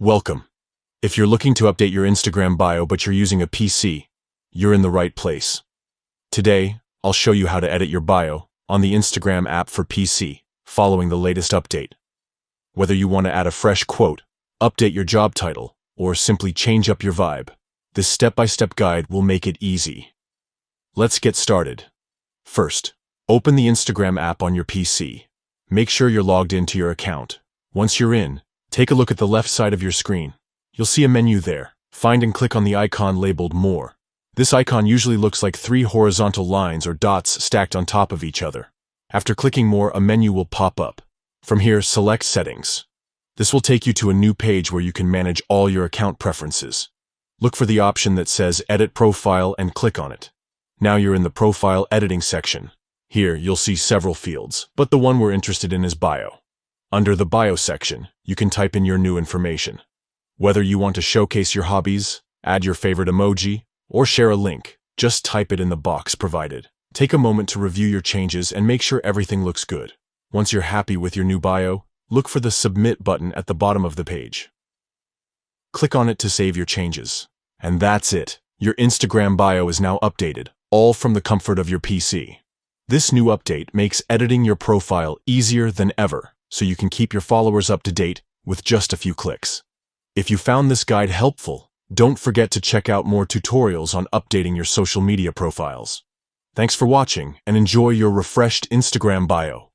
Welcome. If you're looking to update your Instagram bio but you're using a PC, you're in the right place. Today, I'll show you how to edit your bio on the Instagram app for PC, following the latest update. Whether you want to add a fresh quote, update your job title, or simply change up your vibe, this step-by-step guide will make it easy. Let's get started. First, open the Instagram app on your PC. Make sure you're logged into your account. Once you're in, take a look at the left side of your screen. You'll see a menu there. Find and click on the icon labeled More. This icon usually looks like 3 horizontal lines or dots stacked on top of each other. After clicking More, a menu will pop up. From here, select Settings. This will take you to a new page where you can manage all your account preferences. Look for the option that says Edit Profile and click on it. Now you're in the Profile Editing section. Here, you'll see several fields, but the one we're interested in is Bio. Under the Bio section, you can type in your new information. Whether you want to showcase your hobbies, add your favorite emoji, or share a link, just type it in the box provided. Take a moment to review your changes and make sure everything looks good. Once you're happy with your new bio, look for the Submit button at the bottom of the page. Click on it to save your changes. And that's it. Your Instagram bio is now updated, all from the comfort of your PC. This new update makes editing your profile easier than ever, so you can keep your followers up to date with just a few clicks. If you found this guide helpful, don't forget to check out more tutorials on updating your social media profiles. Thanks for watching and enjoy your refreshed Instagram bio.